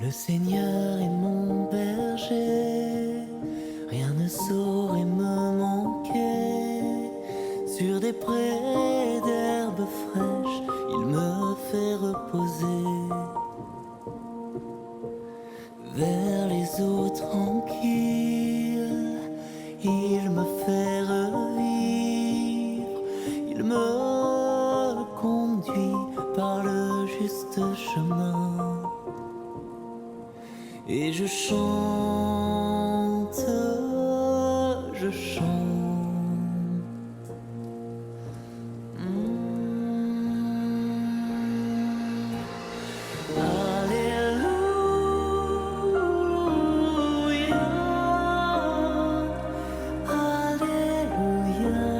Le Seigneur est mon berger, rien ne saurait me manquer. Sur des prés d'herbes fraîches, il me fait reposer. Vers les eaux tranquilles, il me fait revivre. Il me conduit par le juste chemin. Et je chante, je chante. Alléluia, Alléluia,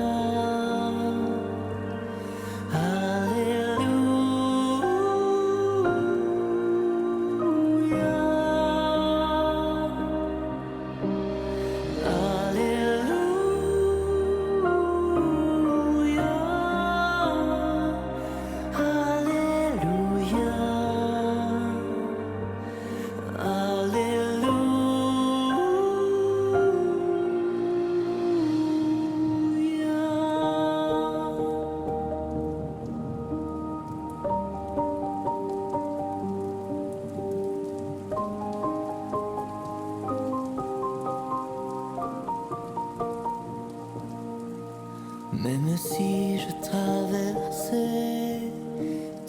Même si je traversais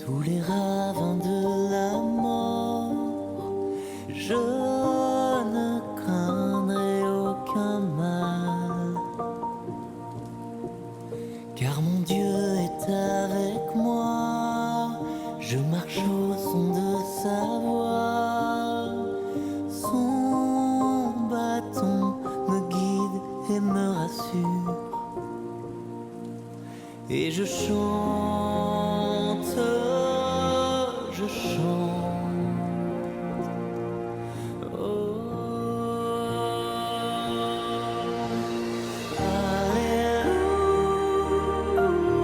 tous les ravins de la mort, je ne craindrai aucun mal, car mon Dieu est avec moi. Je marche au son de sa voix, son bâton me guide et me rassure. Et je chante, je chante. Oh,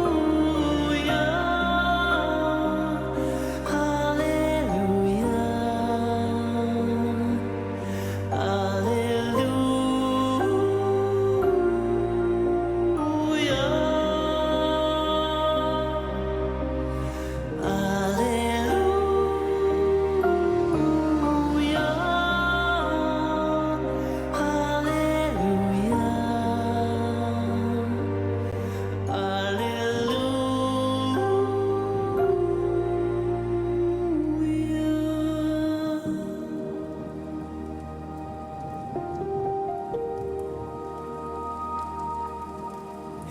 Alléluia, Alléluia,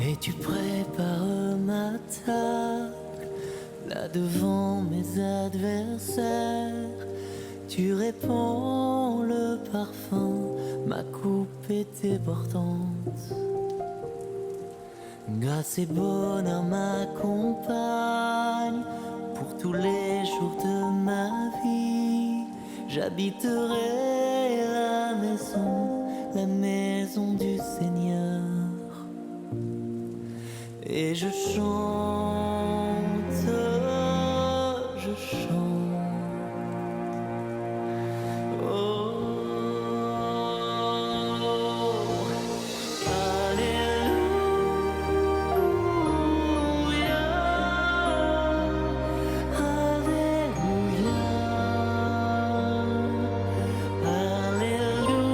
Et tu prépares ma table là devant mes adversaires. Tu répands le parfum, ma coupe est débordante. Grâce et bonheur m'accompagnent pour tous les jours de ma vie. J'habiterai la maison du Seigneur. Et je chante, je chante. Oh, Alléluia, Alléluia, Alléluia.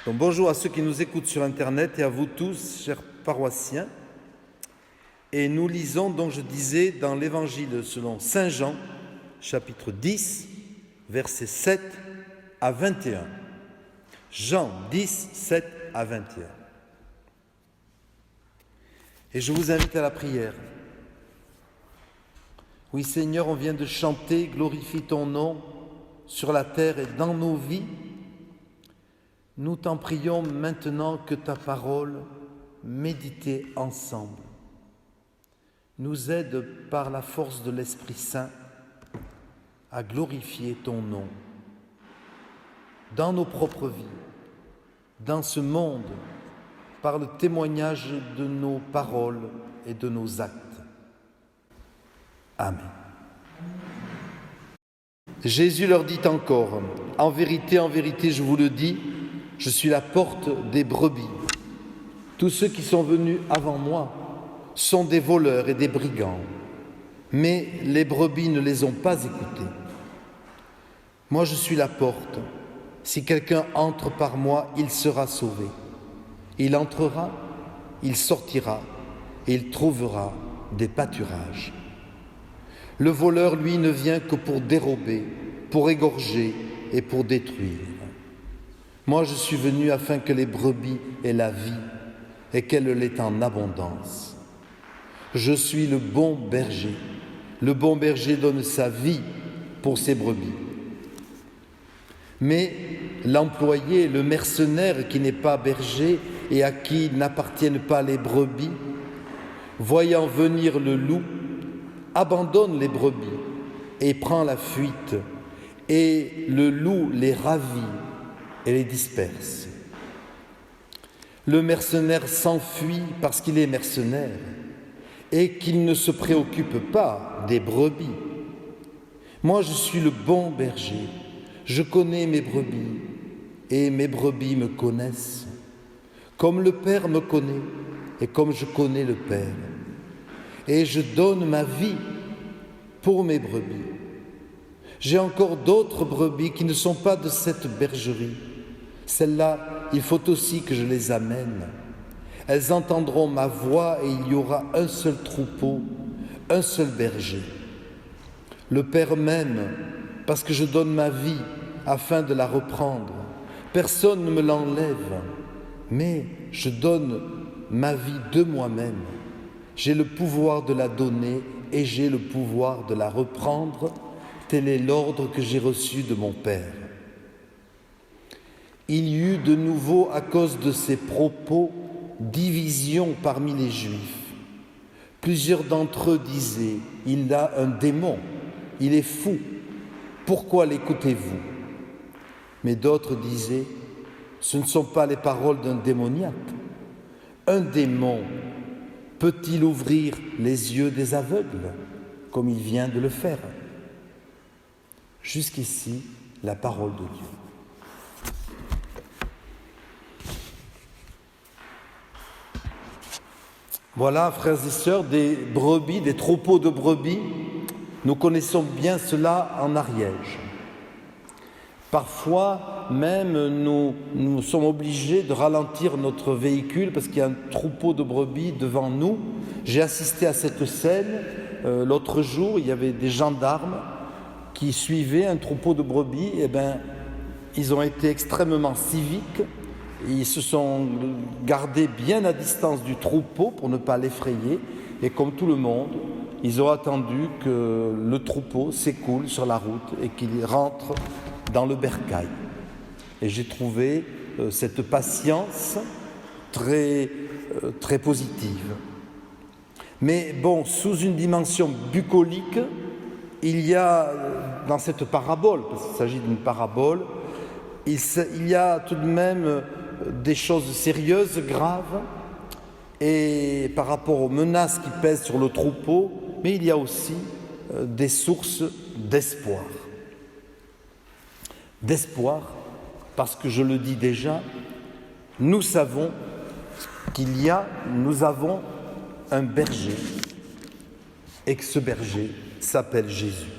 Donc, bonjour à ceux qui nous écoutent sur Internet et à vous tous, chers paroissiens. Et nous lisons, donc je disais, dans l'Évangile selon Saint Jean, chapitre 10, versets 7 à 21. Jean 10, 7 à 21. Et je vous invite à la prière. Oui, Seigneur, on vient de chanter « Glorifie ton nom sur la terre et dans nos vies ». Nous t'en prions maintenant que ta parole, méditée ensemble, nous aide par la force de l'Esprit Saint à glorifier ton nom dans nos propres vies, dans ce monde, par le témoignage de nos paroles et de nos actes. Amen. Jésus leur dit encore, « En vérité, je vous le dis, je suis la porte des brebis. Tous ceux qui sont venus avant moi sont des voleurs et des brigands, mais les brebis ne les ont pas écoutés. Moi, je suis la porte. Si quelqu'un entre par moi, il sera sauvé. Il entrera, il sortira et il trouvera des pâturages. Le voleur, lui, ne vient que pour dérober, pour égorger et pour détruire. Moi, je suis venu afin que les brebis aient la vie et qu'elle l'ait en abondance. Je suis le bon berger. Le bon berger donne sa vie pour ses brebis. Mais l'employé, le mercenaire qui n'est pas berger et à qui n'appartiennent pas les brebis, voyant venir le loup, abandonne les brebis et prend la fuite, et le loup les ravit et les disperse. Le mercenaire s'enfuit parce qu'il est mercenaire et qu'il ne se préoccupe pas des brebis. Moi, je suis le bon berger. Je connais mes brebis et mes brebis me connaissent, comme le Père me connaît et comme je connais le Père. Et je donne ma vie pour mes brebis. J'ai encore d'autres brebis qui ne sont pas de cette bergerie. Celles-là, il faut aussi que je les amène. Elles entendront ma voix et il y aura un seul troupeau, un seul berger. Le Père m'aime parce que je donne ma vie afin de la reprendre. Personne ne me l'enlève, mais je donne ma vie de moi-même. J'ai le pouvoir de la donner et j'ai le pouvoir de la reprendre. Tel est l'ordre que j'ai reçu de mon Père. Il y eut de nouveau, à cause de ces propos, division parmi les Juifs. Plusieurs d'entre eux disaient « Il a un démon, il est fou, pourquoi l'écoutez-vous » Mais d'autres disaient « Ce ne sont pas les paroles d'un démoniaque. Un démon peut-il ouvrir les yeux des aveugles, comme il vient de le faire ?» Jusqu'ici, la parole de Dieu. Voilà, frères et sœurs, des brebis, des troupeaux de brebis. Nous connaissons bien cela en Ariège. Parfois, même, nous sommes obligés de ralentir notre véhicule parce qu'il y a un troupeau de brebis devant nous. J'ai assisté à cette scène l'autre jour. Il y avait des gendarmes qui suivaient un troupeau de brebis. Ils ont été extrêmement civiques. Ils se sont gardés bien à distance du troupeau pour ne pas l'effrayer. Et comme tout le monde, ils ont attendu que le troupeau s'écoule sur la route et qu'il rentre dans le bercail. Et j'ai trouvé cette patience très positive. Mais bon, sous une dimension bucolique, il y a dans cette parabole, parce qu'il s'agit d'une parabole, il y a tout de même des choses sérieuses, graves, et par rapport aux menaces qui pèsent sur le troupeau, mais il y a aussi des sources d'espoir. D'espoir, parce que je le dis déjà, nous savons nous avons un berger, et que ce berger s'appelle Jésus.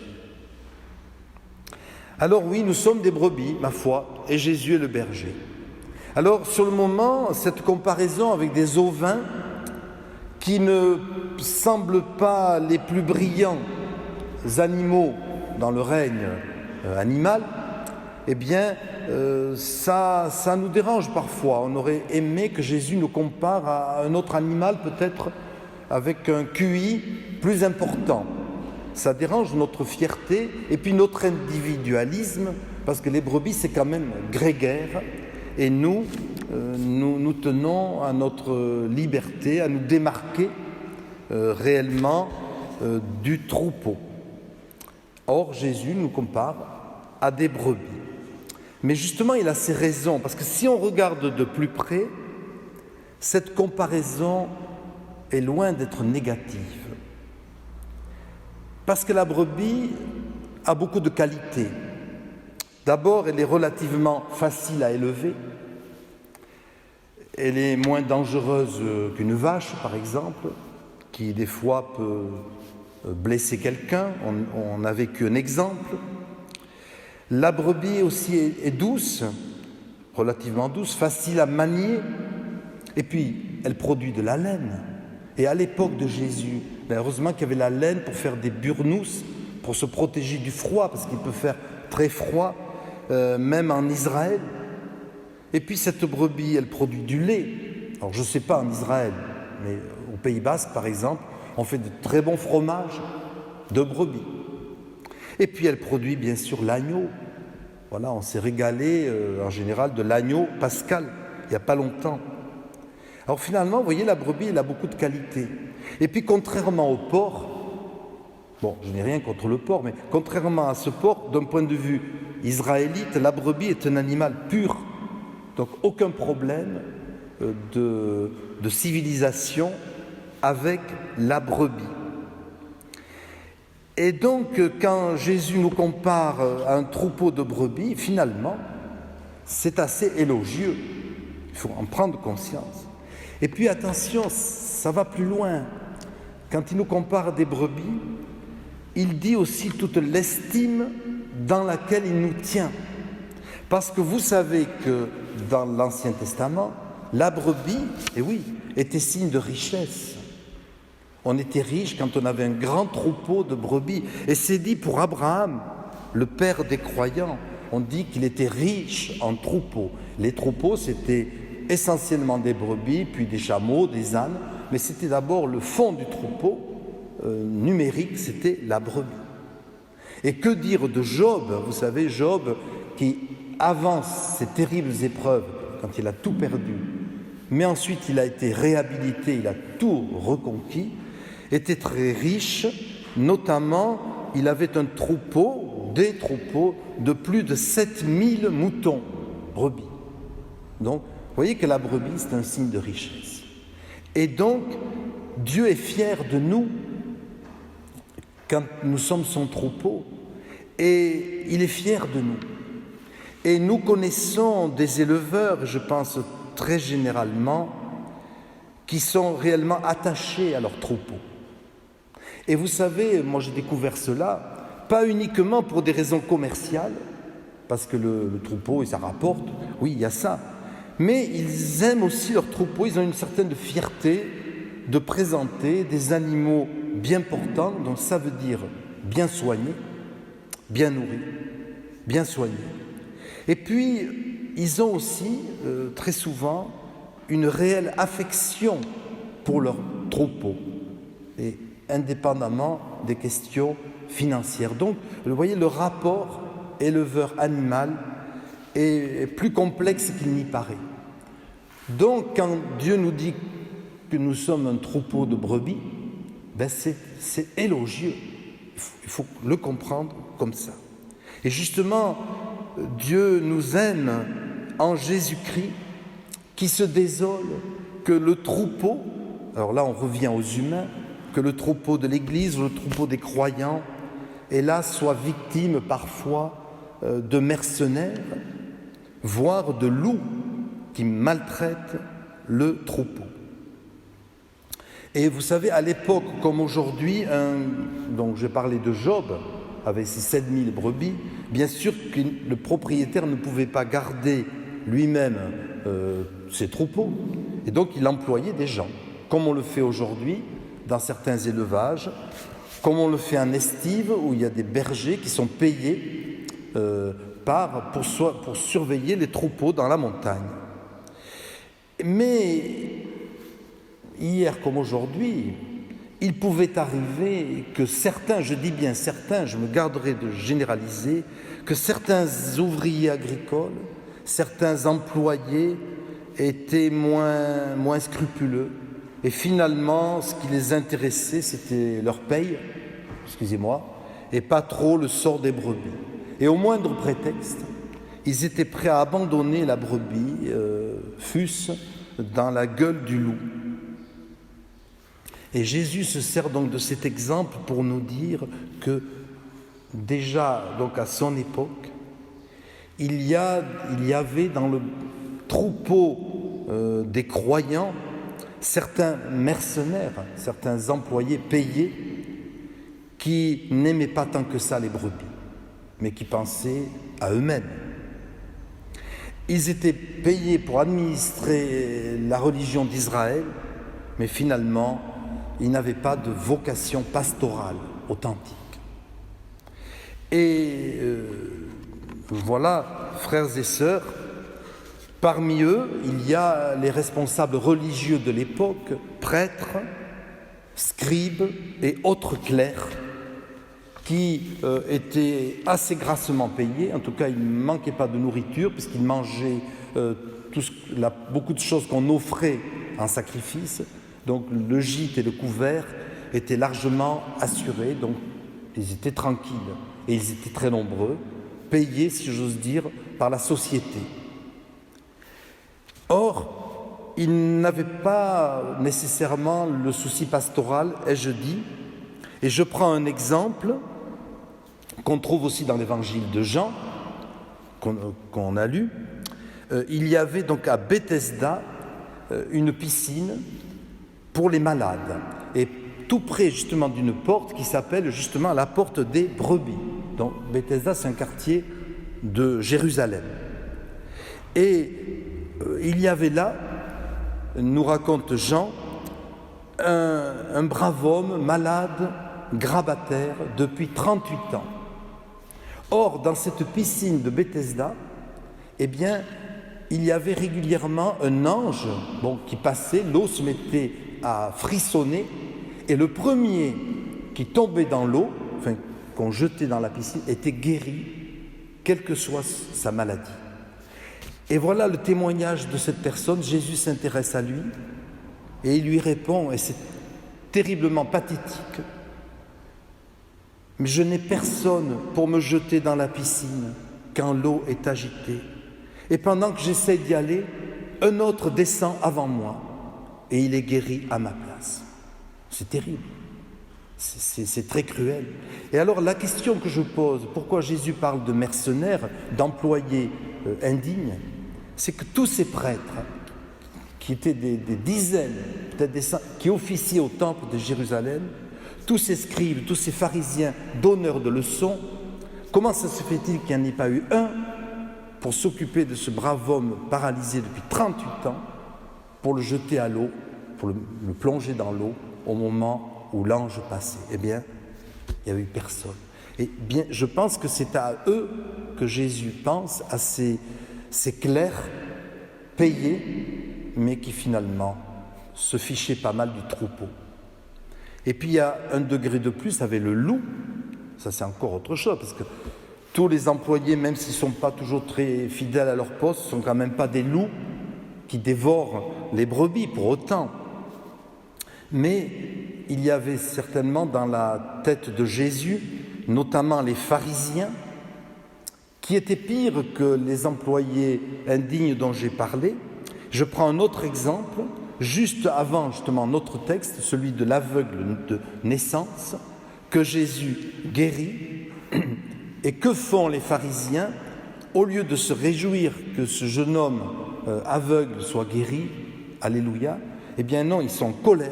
Alors oui, nous sommes des brebis, ma foi, et Jésus est le berger. Alors, sur le moment, cette comparaison avec des ovins qui ne semblent pas les plus brillants animaux dans le règne animal, eh bien, ça nous dérange parfois. On aurait aimé que Jésus nous compare à un autre animal, peut-être avec un QI plus important. Ça dérange notre fierté et puis notre individualisme, parce que les brebis, c'est quand même grégaire, et nous tenons à notre liberté, à nous démarquer réellement du troupeau. Or, Jésus nous compare à des brebis. Mais justement, il a ses raisons, parce que si on regarde de plus près, cette comparaison est loin d'être négative. Parce que la brebis a beaucoup de qualités. D'abord, elle est relativement facile à élever. Elle est moins dangereuse qu'une vache, par exemple, qui des fois peut blesser quelqu'un. On a vécu un exemple. La brebis aussi est douce, relativement douce, facile à manier. Et puis, elle produit de la laine. Et à l'époque de Jésus, heureusement qu'il y avait la laine pour faire des burnous, pour se protéger du froid, parce qu'il peut faire très froid, même en Israël. Et puis cette brebis, elle produit du lait. Alors je ne sais pas en Israël, mais au Pays Basque, par exemple, on fait de très bons fromages de brebis. Et puis elle produit bien sûr l'agneau. Voilà, on s'est régalé en général de l'agneau pascal, il n'y a pas longtemps. Alors finalement, vous voyez, la brebis, elle a beaucoup de qualités. Et puis contrairement au porc, bon, je n'ai rien contre le porc, mais contrairement à ce porc, d'un point de vue israélite, la brebis est un animal pur. Donc aucun problème de civilisation avec la brebis. Et donc, quand Jésus nous compare à un troupeau de brebis, finalement, c'est assez élogieux. Il faut en prendre conscience. Et puis attention, ça va plus loin. Quand il nous compare à des brebis, il dit aussi toute l'estime dans laquelle il nous tient. Parce que vous savez que dans l'Ancien Testament, la brebis, eh oui, était signe de richesse. On était riche quand on avait un grand troupeau de brebis. Et c'est dit pour Abraham, le père des croyants, on dit qu'il était riche en troupeaux. Les troupeaux, c'était essentiellement des brebis, puis des chameaux, des ânes, mais c'était d'abord le fond du troupeau numérique, c'était la brebis. Et que dire de Job? Vous savez, Job qui avance ces terribles épreuves quand il a tout perdu, mais ensuite il a été réhabilité, il a tout reconquis, était très riche, notamment il avait un troupeau, des troupeaux de plus de 7000 moutons, brebis. Donc, vous voyez que la brebis, c'est un signe de richesse. Et donc, Dieu est fier de nous quand nous sommes son troupeau, et il est fier de nous. Et nous connaissons des éleveurs, je pense très généralement, qui sont réellement attachés à leur troupeau. Et vous savez, moi j'ai découvert cela, pas uniquement pour des raisons commerciales, parce que le troupeau, et ça rapporte, oui, il y a ça, mais ils aiment aussi leur troupeau, ils ont une certaine fierté de présenter des animaux bien portants, donc ça veut dire bien soignés, bien nourris, bien soignés. Et puis, ils ont aussi, très souvent, une réelle affection pour leur troupeau, et indépendamment des questions financières. Donc, vous voyez, le rapport éleveur-animal est plus complexe qu'il n'y paraît. Donc, quand Dieu nous dit que nous sommes un troupeau de brebis, ben c'est élogieux. Il faut le comprendre comme ça. Et justement, Dieu nous aime en Jésus-Christ, qui se désole que le troupeau, alors là on revient aux humains, que le troupeau de l'Église, le troupeau des croyants, hélas, soit victime parfois de mercenaires, voire de loups qui maltraitent le troupeau. Et vous savez, à l'époque comme aujourd'hui, donc j'ai parlé de Job, avec ses 7000 brebis, bien sûr que le propriétaire ne pouvait pas garder lui-même ses troupeaux. Et donc il employait des gens, comme on le fait aujourd'hui dans certains élevages, comme on le fait en estive, où il y a des bergers qui sont payés pour surveiller les troupeaux dans la montagne. Mais hier comme aujourd'hui, il pouvait arriver que certains, je dis bien certains, je me garderai de généraliser, que certains ouvriers agricoles, certains employés étaient moins scrupuleux. Et finalement, ce qui les intéressait, c'était leur paye, excusez-moi, et pas trop le sort des brebis. Et au moindre prétexte, ils étaient prêts à abandonner la brebis, fût-ce dans la gueule du loup. Et Jésus se sert donc de cet exemple pour nous dire que déjà, donc à son époque, il y avait dans le troupeau des croyants certains mercenaires, certains employés payés qui n'aimaient pas tant que ça les brebis, mais qui pensaient à eux-mêmes. Ils étaient payés pour administrer la religion d'Israël, mais finalement, ils n'avaient pas de vocation pastorale authentique. Et voilà, frères et sœurs, parmi eux, il y a les responsables religieux de l'époque, prêtres, scribes et autres clercs, qui étaient assez grassement payés. En tout cas, ils ne manquaient pas de nourriture, puisqu'ils mangeaient beaucoup de choses qu'on offrait en sacrifice. Donc le gîte et le couvert étaient largement assurés, donc ils étaient tranquilles. Et ils étaient très nombreux, payés, si j'ose dire, par la société. Or, ils n'avaient pas nécessairement le souci pastoral, ai-je dit. Et je prends un exemple qu'on trouve aussi dans l'évangile de Jean, qu'on a lu. Il y avait donc à Bethesda une piscine pour les malades, et tout près justement d'une porte qui s'appelle justement la porte des brebis. Donc Bethesda, c'est un quartier de Jérusalem. Et il y avait là, nous raconte Jean, un brave homme malade, grabataire, depuis 38 ans. Or, dans cette piscine de Bethesda, eh bien, il y avait régulièrement un ange qui passait, l'eau se mettait à frissonner, et le premier qui tombait dans l'eau, enfin qu'on jetait dans la piscine, était guéri, quelle que soit sa maladie. Et voilà le témoignage de cette personne. Jésus s'intéresse à lui et il lui répond, et c'est terriblement pathétique: mais je n'ai personne pour me jeter dans la piscine quand l'eau est agitée. Et pendant que j'essaie d'y aller, un autre descend avant moi et il est guéri à ma place. C'est terrible, c'est très cruel. Et alors la question que je pose, pourquoi Jésus parle de mercenaires, d'employés indignes, c'est que tous ces prêtres, qui étaient des dizaines, peut-être des centaines, qui officiaient au temple de Jérusalem, tous ces scribes, tous ces pharisiens donneurs de leçons, comment ça se fait-il qu'il n'y en ait pas eu un pour s'occuper de ce brave homme paralysé depuis 38 ans, pour le jeter à l'eau, pour le plonger dans l'eau au moment où l'ange passait? Eh bien, il n'y a eu personne. Et bien, je pense que c'est à eux que Jésus pense, à ces clercs payés, mais qui finalement se fichaient pas mal du troupeau. Et puis il y a un degré de plus avec le loup. Ça, c'est encore autre chose, parce que tous les employés, même s'ils ne sont pas toujours très fidèles à leur poste, ne sont quand même pas des loups qui dévorent les brebis pour autant. Mais il y avait certainement dans la tête de Jésus, notamment les pharisiens, qui étaient pires que les employés indignes dont j'ai parlé. Je prends un autre exemple, juste avant justement notre texte, celui de l'aveugle de naissance, que Jésus guérit. Et que font les pharisiens? Au lieu de se réjouir que ce jeune homme aveugle soit guéri, alléluia, eh bien non, ils sont en colère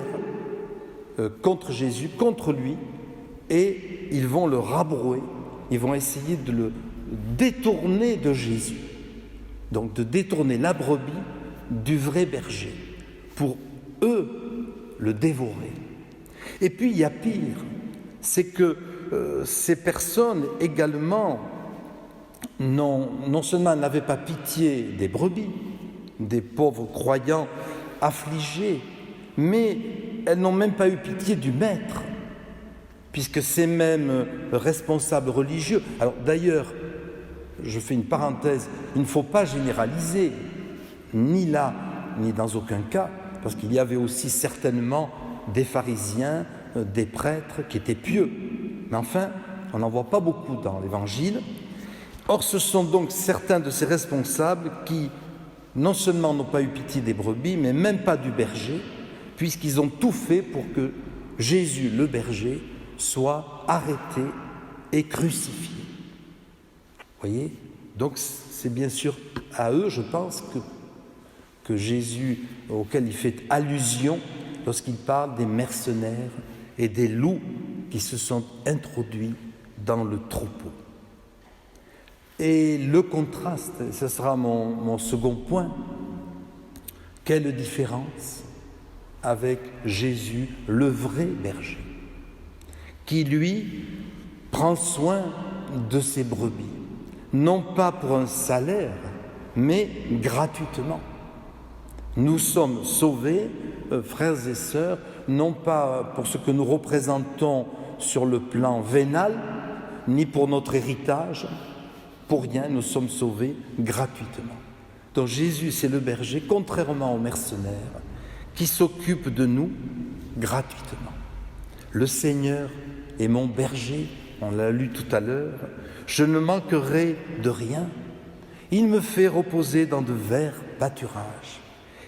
contre Jésus, contre lui, et ils vont le rabrouer, ils vont essayer de le détourner de Jésus. Donc de détourner la brebis du vrai berger, pour eux le dévorer. Et puis il y a pire, c'est que ces personnes également non seulement n'avaient pas pitié des brebis, des pauvres croyants affligés, mais elles n'ont même pas eu pitié du maître, puisque ces mêmes responsables religieux... Alors d'ailleurs, je fais une parenthèse, il ne faut pas généraliser, ni là, ni dans aucun cas, parce qu'il y avait aussi certainement des pharisiens, des prêtres qui étaient pieux. Mais enfin, on n'en voit pas beaucoup dans l'Évangile. Or, ce sont donc certains de ces responsables qui, non seulement n'ont pas eu pitié des brebis, mais même pas du berger, puisqu'ils ont tout fait pour que Jésus, le berger, soit arrêté et crucifié. Vous voyez ? Donc, c'est bien sûr à eux, je pense, que Jésus, auquel il fait allusion lorsqu'il parle des mercenaires et des loups qui se sont introduits dans le troupeau. Et le contraste, et ce sera mon second point, quelle différence avec Jésus, le vrai berger, qui lui prend soin de ses brebis, non pas pour un salaire, mais gratuitement. Nous sommes sauvés, frères et sœurs, non pas pour ce que nous représentons sur le plan vénal, ni pour notre héritage. Pour rien, nous sommes sauvés gratuitement. Donc Jésus, c'est le berger, contrairement aux mercenaires, qui s'occupe de nous gratuitement. Le Seigneur est mon berger, on l'a lu tout à l'heure, je ne manquerai de rien. Il me fait reposer dans de verts pâturages.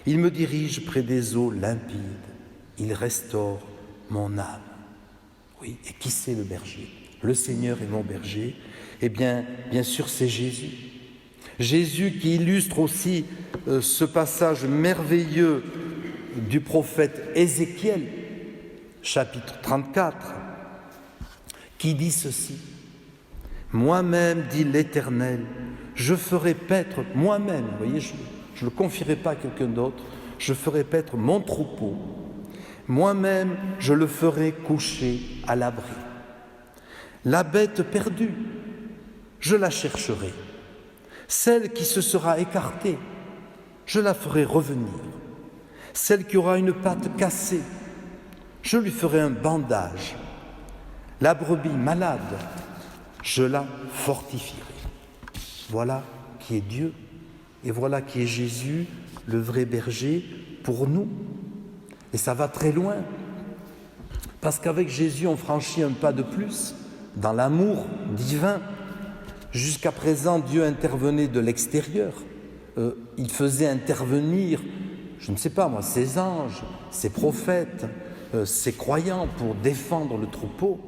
Il me dirige près des eaux limpides. Il restaure mon âme. Oui, et qui c'est le berger ? Le Seigneur est mon berger. Eh bien sûr, c'est Jésus. Jésus qui illustre aussi ce passage merveilleux du prophète Ézéchiel, chapitre 34, qui dit ceci. « Moi-même, dit l'Éternel, je ferai paître moi-même, vous voyez, je ne le confierai pas à quelqu'un d'autre, je ferai paître mon troupeau. Moi-même, je le ferai coucher à l'abri. La bête perdue, je la chercherai. Celle qui se sera écartée, je la ferai revenir. Celle qui aura une patte cassée, je lui ferai un bandage. La brebis malade, je la fortifierai. » Voilà qui est Dieu et voilà qui est Jésus, le vrai berger pour nous. Et ça va très loin, parce qu'avec Jésus, on franchit un pas de plus dans l'amour divin. Jusqu'à présent, Dieu intervenait de l'extérieur. Il faisait intervenir, je ne sais pas moi, ses anges, ses prophètes, ses croyants pour défendre le troupeau.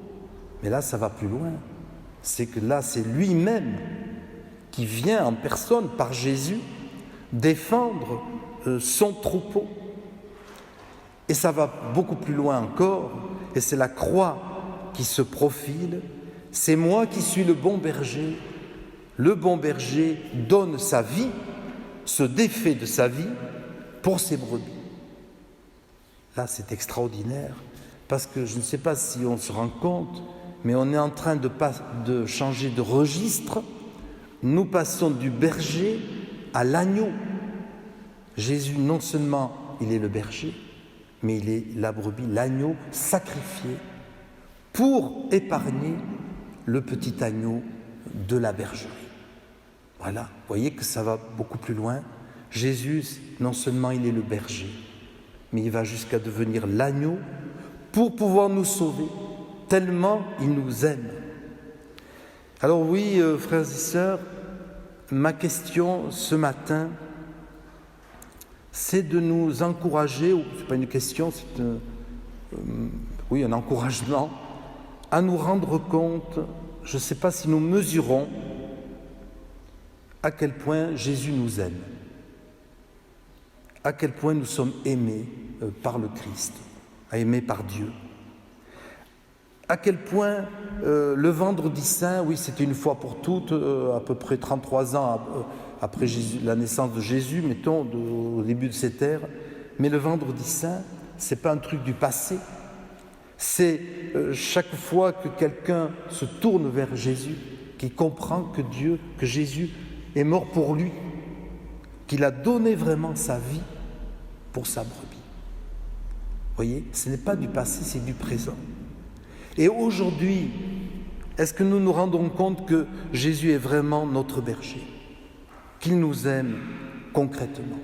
Mais là, ça va plus loin. C'est que là, c'est lui-même qui vient en personne, par Jésus, défendre son troupeau. Et ça va beaucoup plus loin encore, et c'est la croix qui se profile. C'est moi qui suis le bon berger. Le bon berger donne sa vie, se défait de sa vie pour ses brebis. Là, c'est extraordinaire, parce que je ne sais pas si on se rend compte, mais on est en train de changer de registre. Nous passons du berger à l'agneau. Jésus, non seulement il est le berger, mais il est la brebis, l'agneau sacrifié pour épargner le petit agneau de la bergerie. Voilà, vous voyez que ça va beaucoup plus loin. Jésus, non seulement il est le berger, mais il va jusqu'à devenir l'agneau pour pouvoir nous sauver, tellement il nous aime. Alors oui, frères et sœurs, ma question ce matin, c'est de nous encourager, ou ce n'est pas une question, c'est un encouragement, à nous rendre compte, je ne sais pas si nous mesurons à quel point Jésus nous aime, à quel point nous sommes aimés par le Christ, aimés par Dieu, à quel point le vendredi saint, oui, c'était une fois pour toutes, à peu près 33 ans après la naissance de Jésus, mettons, au début de cette ère. Mais le vendredi saint, ce n'est pas un truc du passé. C'est chaque fois que quelqu'un se tourne vers Jésus, qui comprend que Jésus est mort pour lui, qu'il a donné vraiment sa vie pour sa brebis. Vous voyez, ce n'est pas du passé, c'est du présent. Et aujourd'hui, est-ce que nous nous rendons compte que Jésus est vraiment notre berger, qu'il nous aime concrètement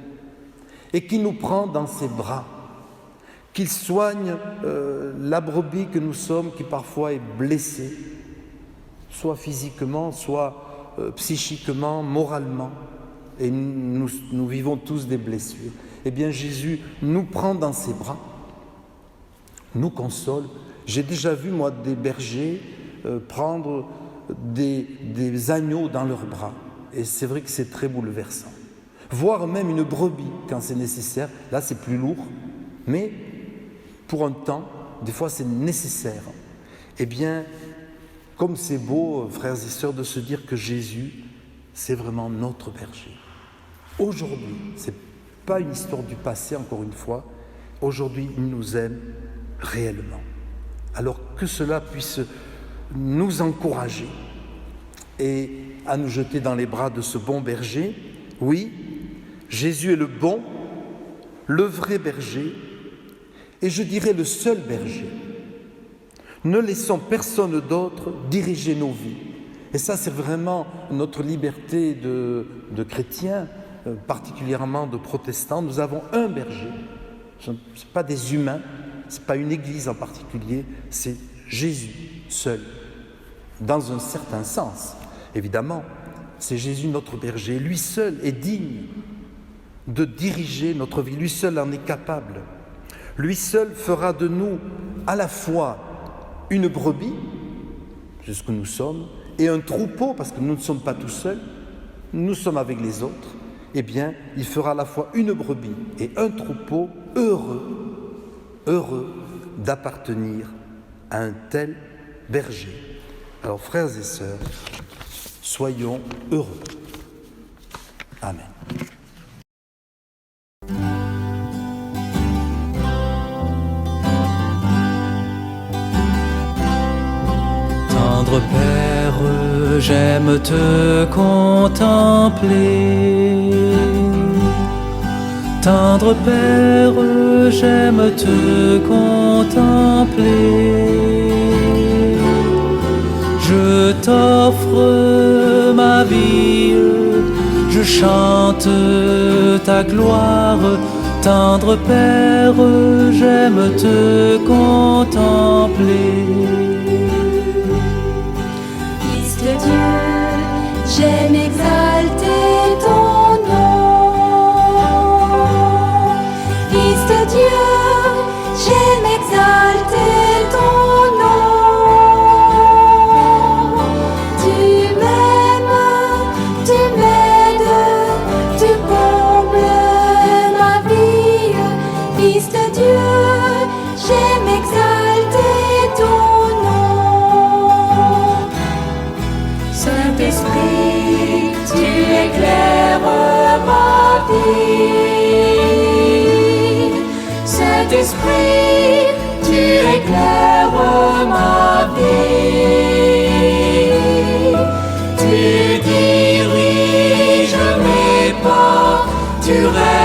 et qu'il nous prend dans ses bras, qu'il soigne la brebis que nous sommes, qui parfois est blessée, soit physiquement, soit psychiquement, moralement, et nous vivons tous des blessures. Eh bien, Jésus nous prend dans ses bras, nous console. J'ai déjà vu, moi, des bergers prendre des agneaux dans leurs bras, et c'est vrai que c'est très bouleversant. Voir même une brebis quand c'est nécessaire, là c'est plus lourd, mais pour un temps, des fois c'est nécessaire. Eh bien, comme c'est beau, frères et sœurs, de se dire que Jésus, c'est vraiment notre berger. Aujourd'hui, ce n'est pas une histoire du passé, encore une fois, aujourd'hui il nous aime réellement. Alors que cela puisse nous encourager et à nous jeter dans les bras de ce bon berger. Oui, Jésus est le bon, le vrai berger, et je dirais le seul berger. Ne laissons personne d'autre diriger nos vies. Et ça, c'est vraiment notre liberté de chrétiens, particulièrement de protestants. Nous avons un berger. Ce n'est pas des humains, ce n'est pas une église en particulier, c'est Jésus seul, dans un certain sens. Évidemment, c'est Jésus notre berger. Lui seul est digne de diriger notre vie. Lui seul en est capable. Lui seul fera de nous à la fois une brebis, c'est ce que nous sommes, et un troupeau, parce que nous ne sommes pas tout seuls, nous sommes avec les autres. Eh bien, il fera à la fois une brebis et un troupeau heureux d'appartenir à un tel berger. Alors, frères et sœurs, soyons heureux. Amen. Tendre Père, j'aime te contempler. Tendre Père, j'aime te contempler. Je t'offre ma vie, je chante ta gloire. Tendre Père, j'aime te contempler. Fils de Dieu, j'aime exalter ton nom. Fils de Dieu, j'aime exalter ton nom. Tu m'aimes, tu m'aides, tu combles ma vie. Fils de Dieu, j'aime exalter ton nom. Saint-Esprit, tu éclaires ma vie. Saint-Esprit, tu éclaires ma vie. Tu diriges mes pas, tu rêves.